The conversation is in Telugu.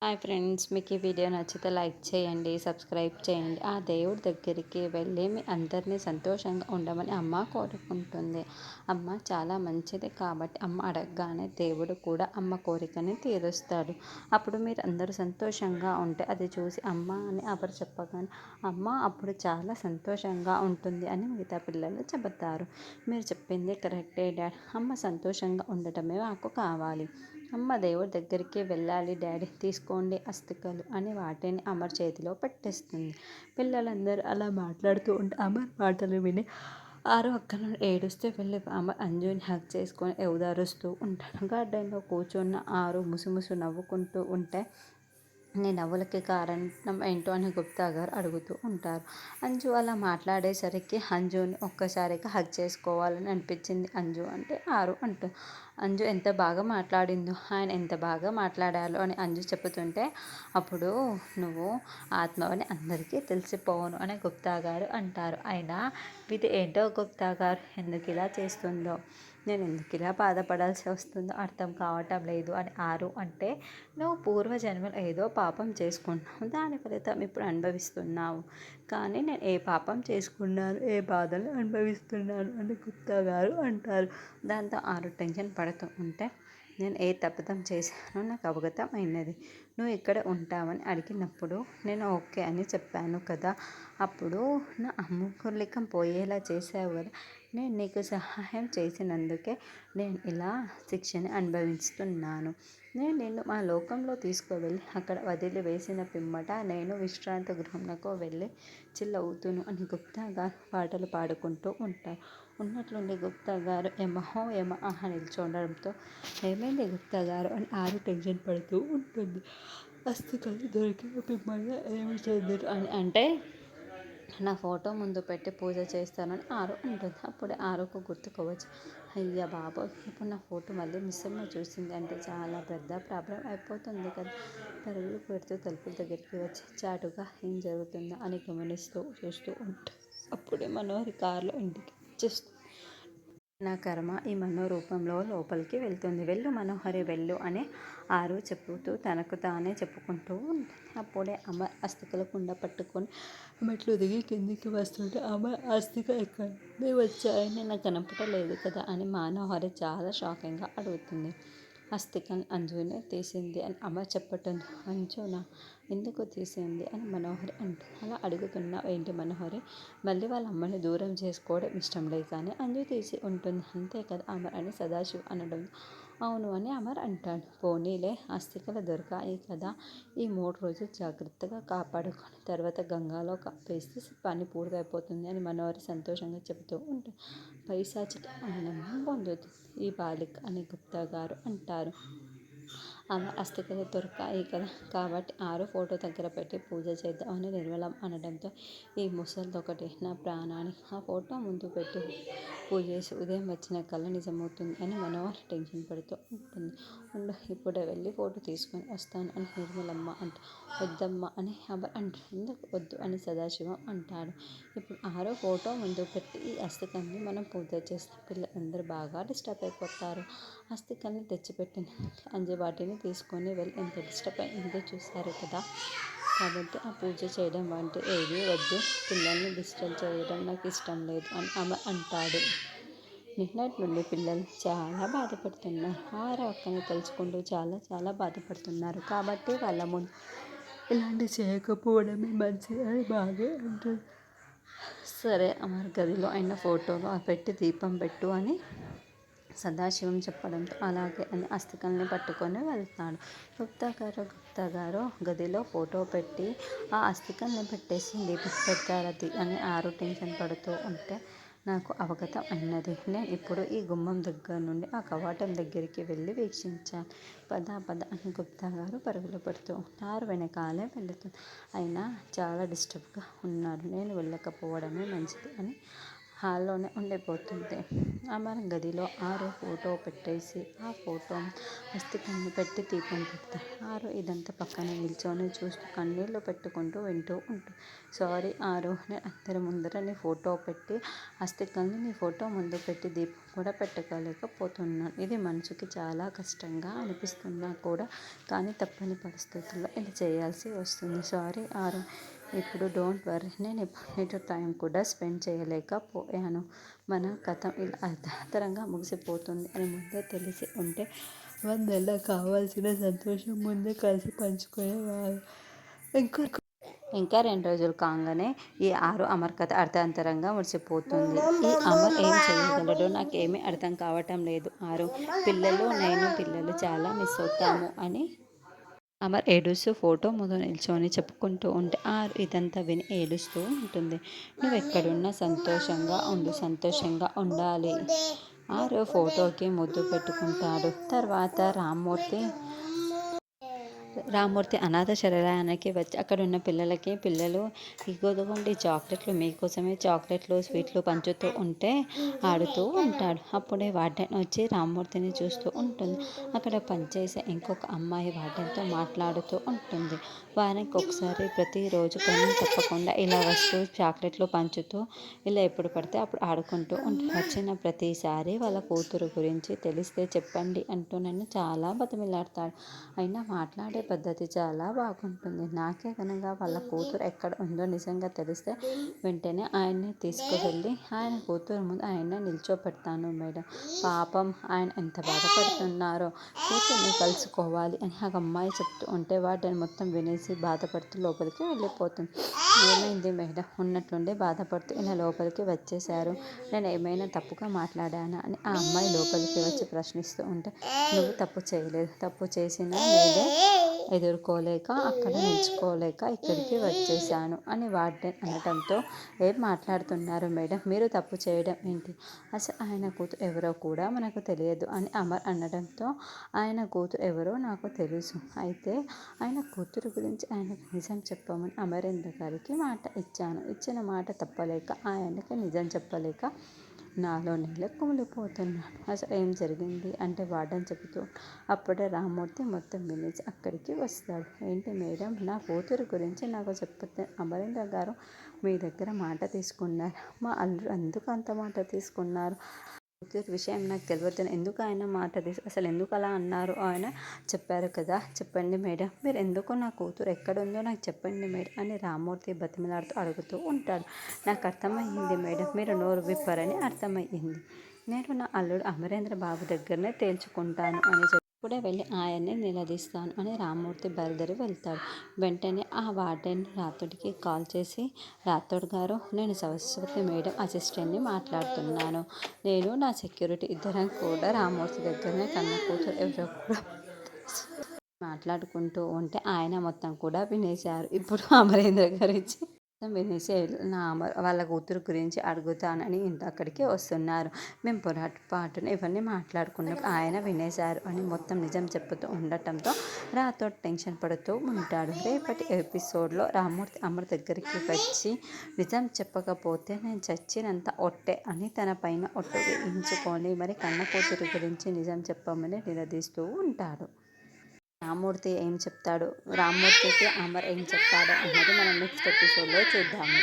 హాయ్ ఫ్రెండ్స్, మీకు ఈ వీడియో నచ్చితే లైక్ చేయండి, సబ్స్క్రైబ్ చేయండి. ఆ దేవుడి దగ్గరికి వెళ్ళి మీ అందరినీ సంతోషంగా ఉండమని అమ్మ కోరుకుంటుంది. అమ్మ చాలా మంచిది కాబట్టి అమ్మ అడగగానే దేవుడు కూడా అమ్మ కోరికని తీరుస్తాడు. అప్పుడు మీరు అందరూ సంతోషంగా ఉంటే అది చూసి అమ్మ అని ఎవరు చెప్పగానే అమ్మ అప్పుడు చాలా సంతోషంగా ఉంటుంది అని మిగతా పిల్లలు చెబుతారు. మీరు చెప్పింది కరెక్టే డాడ్, అమ్మ సంతోషంగా ఉండటమే నాకు కావాలి. అమ్మ దేవుడి దగ్గరికి వెళ్ళాలి డాడీ, తీసుకోండి అస్తికలు అని వాటిని అమర్ చేతిలో పెట్టేస్తుంది. పిల్లలందరూ అలా మాట్లాడుతూ ఉంటే అమర్ మాటలు విని ఆరో అక్కను ఏడుస్తే వెళ్ళి అమర్ అంజుని హగ్ చేసుకొని ఎవుదారుస్తూ ఉంటాడు. గార్డెన్లో కూర్చున్న ఆరు ముసుముసు నవ్వుకుంటూ ఉంటే నీ నవ్వులకి కారణం ఏంటో అని గుప్తా గారు అడుగుతూ ఉంటారు. అంజు అలా మాట్లాడేసరికి అంజుని ఒక్కసారిగా హగ్ చేసుకోవాలని అనిపించింది. అంజు అంటే ఆరు అంటూ అంజు ఎంత బాగా మాట్లాడిందో, ఆయన ఎంత బాగా మాట్లాడాలో అని అంజు చెబుతుంటే అప్పుడు నువ్వు ఆత్మవని అందరికీ తెలిసిపోవును అని గుప్తా గారు అంటారు. అయినా ఇది ఏంటో గుప్తా గారు ఎందుకు ఇలా చేస్తుందో, నేను ఎందుకు ఇలా బాధపడాల్సి వస్తుందో అర్థం కావటం లేదు అని ఆరు అంటే నువ్వు పూర్వజన్మలో ఏదో పాపం చేసుకున్నావు, దాని ఫలితం ఇప్పుడు అనుభవిస్తున్నావు. కానీ నేను ఏ పాపం చేసుకున్నాను, ఏ బాధలు అనుభవిస్తున్నాను అని గుప్తా గారు అంటారు. దాంతో ఆరు టెన్షన్ పడుతూ ఉంటే నేను ఏ తప్పిదం చేశానో నాకు అవగతం అయినది. నువ్వు ఇక్కడ ఉంటావని అడిగినప్పుడు నేను ఓకే అని చెప్పాను కదా, అప్పుడు నా అమ్ముకులికం పోయేలా చేసావు కదా, నేను నీకు సహాయం చేసినందుకే నేను ఇలా శిక్షని అనుభవిస్తున్నాను. నేను నిన్ను మా లోకంలో తీసుకువెళ్ళి అక్కడ వదిలివేసిన పిమ్మట నేను విశ్రాంతి గృహంలో వెళ్ళి చిల్లవుతును అని గుప్తా గారు పాటలు పాడుకుంటూ ఉంటారు. ఉన్నట్లుండి గుప్తా గారు యమహో యమ ఆహా నిల్చుండడంతో ఏమైంది గుప్తా గారు అని ఆరు టెన్షన్ పడుతూ ఉంటుంది. అస్థికలు దొరికిన పిమ్మట ఏమి చేద్దరు అని అంటే నా ఫోటో ముందు పెట్టి పూజ చేస్తానని ఆరు అంటుంది. అప్పుడే ఆరుకు గుర్తుకోవచ్చు, అయ్యా బాబోయ్, ఇప్పుడు నా ఫోటో మళ్ళీ మిస్సమ్మ చూసింది అంటే చాలా పెద్ద ప్రాబ్లం అయిపోతుంది కదా. పరుగులు పెడుతూ తలుపుల దగ్గరికి వచ్చి చాటుగా ఏం జరుగుతుందో అని గమనిస్తూ చూస్తూ ఉంటుంది. అప్పుడే మనోహరి కారులో ఇంటికి వచ్చేస్తుంది. నా కర్మ ఈ మనోరూపంలో లోపలికి వెళ్తుంది, వెళ్ళు మనోహరి వెళ్ళు అని ఆరు చెప్పుతూ తనకు తానే చెప్పుకుంటూ ఉంటుంది. అప్పుడే అమర్ అస్థికల కుండ పట్టుకొని మెట్లు దిగి కిందికి వస్తుంటే అమర్ అస్థిక ఎక్కడి వచ్చాయని నాకు కనపడలేదు కదా అని మనోహరి చాలా షాకింగ్గా అడుగుతుంది. అస్థికను అంజునే తీసింది అని అమర్ చెప్పటంతో అంజునా, ఎందుకు తీసింది అని మనోహరి అంటుంది. అలా అడుగుతున్నావు ఏంటి మనోహరి, మళ్ళీ వాళ్ళ అమ్మని దూరం చేసుకోవడం ఇష్టం లేదు కానీ అంజు తీసి ఉంటుంది అంతే కదా అమర్ అని సదాశివ్ అనడం. అవును అని అమర్ అంటాడు. పోనీలే, అస్థికలు దొరికాయి కదా, ఈ 3 రోజులు జాగ్రత్తగా కాపాడుకొని తర్వాత గంగాలో కప్పేస్తే పని పూర్తయిపోతుంది అని మనోహరి సంతోషంగా చెబుతూ ఉంటుంది. పైశాచిక ఆనందం పొందుతుంది ఈ బాలిక అని గుప్తా గారు అంటారు. ఆమె అస్థికలు దొరికాయి కదా కాబట్టి ఆరు ఫోటో దగ్గర పెట్టి పూజ చేద్దామని నిర్మలం అనడంతో ఈ ముసలిదొకటి నా ప్రాణానికి ఆ ఫోటో ముందు పెట్టి పూజ చేసి ఉదయం వచ్చిన కళ నిజమవుతుంది అని మనోహర్ టెన్షన్ పడుతూ ఉంటుంది. ఉండు, ఇప్పుడే వెళ్ళి ఫోటో తీసుకొని వస్తాను అని నిర్మలమ్మ అంటే వద్దమ్మ అని అమర్ అంటాడు. ఎందుకు వద్దు అని సదాశివం అంటాడు. ఇప్పుడు ఆరో ఫోటో ముందు పెట్టి ఈ అస్థికల్ని మనం పూజ చేస్తే పిల్లలందరూ బాగా డిస్టర్బ్ అయిపోతారు. అస్థికల్ని తెచ్చిపెట్టిన అంజు వాటిని తీసుకొని వెళ్ళి ఎంత డిస్టర్బ్ అయిందో చూశారు కదా, కాబట్టి ఆ పూజ చేయడం వంటి ఏది వద్దు, పిల్లల్ని డిస్టర్బ్ చేయడం నాకు ఇష్టం లేదు అని అమర్ అంటాడు. నిన్నటి నుండి పిల్లలు చాలా బాధపడుతున్నారు. ఆరో అక్కని తలుచుకుంటూ చాలా చాలా బాధపడుతున్నారు. కాబట్టి వాళ్ళ ముందు ఇలాంటి చేయకపోవడమే మంచిది అని బాగా అంటుంది. సరే అమర్ గదిలో అయిన ఫోటోలో పెట్టి దీపం పెట్టు అని సదాశివం చెప్పడంతో అలాగే అని అస్థికల్ని పట్టుకొని వెళ్తాడు. గుప్తా గారు గదిలో ఫోటో పెట్టి ఆ అస్థికల్ని పెట్టేసి దీపం పెట్టారది అని ఆరు టెన్షన్ పడుతూ ఉంటే నాకు అవగతం అయినది. నేను ఇప్పుడు ఈ గుమ్మం దగ్గర నుండి ఆ కవాటం దగ్గరికి వెళ్ళి వీక్షించాను. పద పద అని గుప్తా గారు పరుగులు పెడుతూ ఆరు వెనకాలే వెళుతుంది. అయినా చాలా డిస్టర్బ్గా ఉన్నాడు, నేను వెళ్ళకపోవడమే మంచిది అని హాల్లోనే ఉండిపోతుంది. అమర్ గదిలో ఆరు ఫోటో పెట్టేసి ఆ ఫోటో అస్థికన్ను పెట్టి దీపం పెడతాడు. ఆరు ఇదంతా పక్కన నిల్చొని చూస్తూ కన్నీళ్లు పెట్టుకుంటూ వింటూ ఉంటుంది. సారీ ఆరు, నేను అందరి ముందర నీ ఫోటో పెట్టి అస్థికల్ని నీ ఫోటో ముందు పెట్టి దీపం కూడా పెట్టుకోలేకపోతున్నాను. ఇది మనసుకి చాలా కష్టంగా అనిపిస్తున్నా కూడా కానీ తప్పని పరిస్థితుల్లో ఇలా చేయాల్సి వస్తుంది. సారీ ఆరు, ఇప్పుడు డోంట్ వర్రీ, నేను ఇప్పుడు నీతో టైం కూడా స్పెండ్ చేయలేకపోయాను. మన కథ ఇలా అర్ధాంతరంగా ముగిసిపోతుంది అని ముందే తెలిసి ఉంటే 100 ఏళ్ళ కావాల్సిన సంతోషం ముందే కలిసి పంచుకునేవారు. ఇంకా ఇంకా 2 రోజులు కాగానే ఈ ఆరు అమర్ కథ అర్ధాంతరంగా ముడిసిపోతుంది. ఈ అమర్ ఏం చేయగలడో నాకేమీ అర్థం కావటం లేదు. ఆరు, పిల్లలు చాలా మిస్ అవుతాము అని అమర్ ఏడుస్తూ ఫోటో ముందు నిల్చొని చెప్పుకుంటూ ఉంటే ఆరు ఇదంతా విని ఏడుస్తూ ఉంటుంది. నువ్వు ఎక్కడున్నా సంతోషంగా ఉండాలి. ఆరు ఫోటోకి ముద్దు పెట్టుకుంటాడు. తర్వాత రామ్మూర్తి అనాథ శరణాలయానికి వచ్చి అక్కడ ఉన్న పిల్లలు ఇగోదుగోండి చాక్లెట్లు, మీకోసమే చాక్లెట్లు స్వీట్లు పంచుతూ ఉంటే ఆడుతూ ఉంటాడు. అప్పుడే వార్డెన్ వచ్చి రామ్మూర్తిని చూస్తూ ఉంటుంది. అక్కడ పనిచేసే ఇంకొక అమ్మాయి వార్డెన్తో మాట్లాడుతూ ఉంటుంది. వారానికి ఒకసారి ప్రతిరోజు క్రమం తప్పకుండా ఇలా వస్తూ చాక్లెట్లు పంచుతూ ఇలా ఎప్పుడు పడితే అప్పుడు ఆడుకుంటూ ఉంటాడు. వచ్చిన ప్రతిసారి వాళ్ళ కూతురు గురించి తెలిస్తే చెప్పండి అంటూ నన్ను చాలా బతిమిలాడతాడు. అయినా మాట్లాడే పద్ధతి చాలా బాగుంటుంది. నాకే కనుక వాళ్ళ కూతురు ఎక్కడ ఉందో నిజంగా తెలిస్తే వెంటనే ఆయన్ని తీసుకువెళ్ళి ఆయన కూతురు ముందు ఆయన్ని నిల్చోపెడతాను మేడం. పాపం ఆయన ఎంత బాధపడుతున్నారో, కూతుర్ని కలుసుకోవాలి అని ఆ అమ్మాయి చెప్తూ ఉంటే వాటిని మొత్తం వినేసి బాధపడుతూ లోపలికి వెళ్ళిపోతుంది. ఏమైంది మేడం, ఉన్నట్లుండి బాధపడుతూ ఇలా లోపలికి వచ్చేశారు, నేను ఏమైనా తప్పుగా మాట్లాడానా అని ఆ అమ్మాయి లోపలికి వచ్చి ప్రశ్నిస్తూ ఉంటే నువ్వు తప్పు చేయలేదు, తప్పు చేసినా నేనే ఎదుర్కోలేక అక్కడ నిల్చుకోలేక ఇక్కడికి వచ్చేసాను అని వార్డెన్ అనటంతో ఏం మాట్లాడుతున్నారు మేడం, మీరు తప్పు చేయడం ఏంటి, అసలు ఆయన కూతురు ఎవరో కూడా మనకు తెలియదు అని అమర్ అనడంతో ఆయన కూతురు ఎవరో నాకు తెలుసు, అయితే ఆయన కూతురు గురించి ఆయనకు నిజం చెప్పమని అమరేంద్ర గారికి మాట ఇచ్చాను. ఇచ్చిన మాట తప్పలేక ఆయనకి నిజం చెప్పలేక నాలో నేల కుమిలిపోతున్నాను. అసలు ఏం జరిగింది అంటే వార్డెన్ చెబుతూ అప్పుడే రామ్మూర్తి మొత్తం వినేసి అక్కడికి వస్తాడు. ఏంటి మేడం, నా కూతురు గురించి నాకు చెప్తే అమరేంద్ర గారు మీ దగ్గర మాట తీసుకున్నారు, మా అల్లుడు ఎందుకు అంత మాట తీసుకున్నారు, కూతురు విషయం నాకు తెలియదు, ఎందుకు ఆయన మాట అసలు ఎందుకు అలా అన్నారు ఆయన చెప్పారు కదా, చెప్పండి మేడం, మీరు ఎందుకు నా కూతురు ఎక్కడుందో నాకు చెప్పండి మేడం అని రామ్మూర్తి బతిమలాడుతూ అడుగుతూ ఉంటాడు. నాకు అర్థమయ్యింది మేడం, మీరు నోరు విప్పారని అర్థమయ్యింది, నేను నా అల్లుడు అమరేంద్ర బాబు దగ్గరనే తేల్చుకుంటాను అని ఇప్పుడే వెళ్ళి ఆయన్ని నిలదీస్తాను అని రామ్మూర్తి బయలుదేరి వెళ్తాడు. వెంటనే ఆ వార్డెన్ రాథోడ్కి కాల్ చేసి, రాథోడ్ గారు, నేను సరస్వతి మేడం అసిస్టెంట్ని మాట్లాడుతున్నాను, నేను నా సెక్యూరిటీ ఇద్దరం కూడా రామ్మూర్తి దగ్గరనే కన్న కూతురు ఎవరో కూడా మాట్లాడుకుంటూ ఉంటే ఆయన మొత్తం కూడా వినేశారు. ఇప్పుడు అమరేంద్ర గారు ఇచ్చి వినేసి నా వాళ్ళ కూతురు గురించి అడుగుతానని అక్కడికి వస్తున్నారు, మేము పొరపాటున ఇవన్నీ మాట్లాడుకున్నప్పుడు ఆయన వినేశారు అని మొత్తం నిజం చెప్పుతూ ఉండటంతో రాథోడ్ టెన్షన్ పడుతూ ఉంటాడు. రేపటి ఎపిసోడ్లో రామ్మూర్తి అమర్ దగ్గరికి వచ్చి నిజం చెప్పకపోతే నేను చచ్చినంత ఒట్టే అని తన పైన ఒట్టు వేయించుకొని మరి కన్న కూతురు గురించి నిజం చెప్పమని నిలదీస్తూ ఉంటాడు. రామ్మూర్తికి అమర్ ఏం చెప్తాడో అన్నది మనం నెక్స్ట్ ఎపిసోడ్లో చూద్దాము.